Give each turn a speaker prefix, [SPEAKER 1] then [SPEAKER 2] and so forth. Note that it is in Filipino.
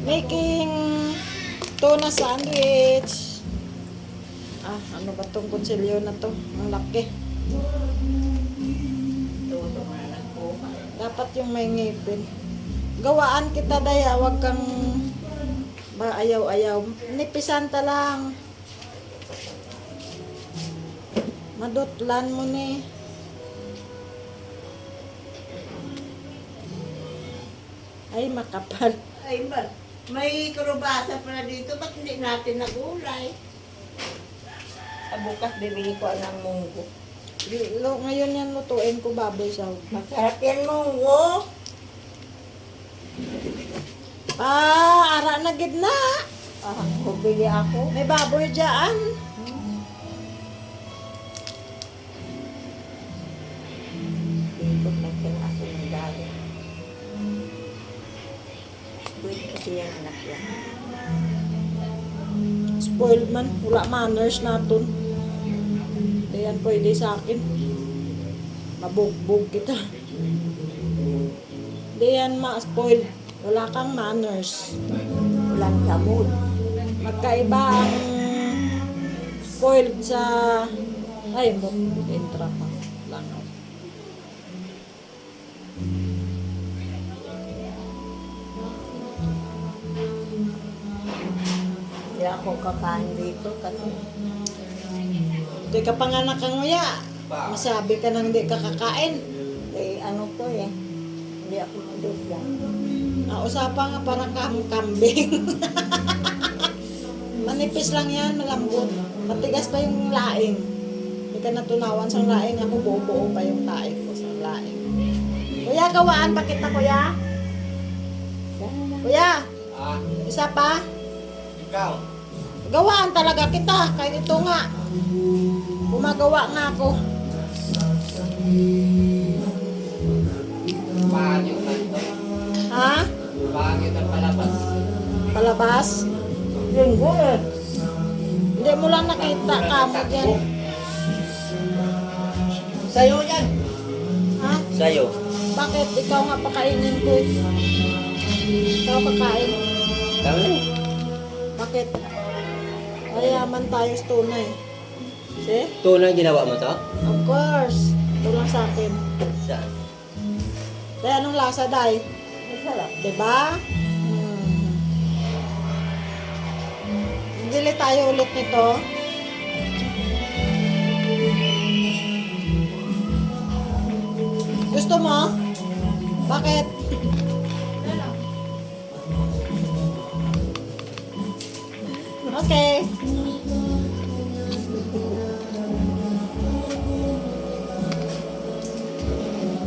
[SPEAKER 1] Making tuna sandwich. Ano ba tong kutsilyo na to? Ang laki. Dapat yung may ngipin. Gawaan kita daya, wag kang ayaw-ayaw. Nipisanta lang. Madutlan mo ni. Ay, makapal.
[SPEAKER 2] Ay, may karubasa pala dito. Ba't hindi natin nagulay? Bukas bibili ko ng munggo.
[SPEAKER 1] Ngayon yan lutuin ko baboy sa
[SPEAKER 2] Masarap yan munggo.
[SPEAKER 1] ara na gid na.
[SPEAKER 2] Bumili ako.
[SPEAKER 1] May baboy dyan.
[SPEAKER 2] Ikot na siya ako ng dali. Sweet kasi yung anak yan.
[SPEAKER 1] Spoiled man. Wala manners naton. Hindi yan pwede sa akin. Mabugbog kita. Hindi yan ma-spoiled. Wala kang manners.
[SPEAKER 2] Walang samod.
[SPEAKER 1] Magkaiba ang spoiled sa... Ay, entra pa. Langaw.
[SPEAKER 2] Hindi ako kakain dito kasi
[SPEAKER 1] Hindi ka panganak kang nguya. Masabi ka nang hindi ka kakain.
[SPEAKER 2] ano to eh. Hindi ako madusya.
[SPEAKER 1] Usapan nga parang kambing. Manipis lang yan, malambot. Matigas pa yung laing. Hindi ka natunawan sa laing. Ako buo-buo pa yung tae ko sa laing. Kuya, gawaan pa kita, kuya. Kuya, isa pa.
[SPEAKER 3] Ikaw?
[SPEAKER 1] Gawaan talaga kita. Kahit ito nga. Gumagawa nga ako.
[SPEAKER 3] Pangit na ito.
[SPEAKER 1] Ha?
[SPEAKER 3] Pangit ang palabas.
[SPEAKER 1] Palabas?
[SPEAKER 2] Linggo eh.
[SPEAKER 1] Hindi mo lang nakita kamot yan.
[SPEAKER 3] Sa'yo yan.
[SPEAKER 1] Ha?
[SPEAKER 3] Sa'yo.
[SPEAKER 1] Bakit? Ikaw nga pakainin ko eh. Ikaw kakain.
[SPEAKER 3] Kami?
[SPEAKER 1] Bakit? Mayaman tayo sa tunay. See?
[SPEAKER 3] Tunay ginawa mo to?
[SPEAKER 1] Of course. Ito lang sa akin.
[SPEAKER 3] Saan?
[SPEAKER 1] Dahil anong lasa, Day?
[SPEAKER 2] Masarap.
[SPEAKER 1] Diba? Bili tayo ulit nito. Gusto mo? Bakit? Okay.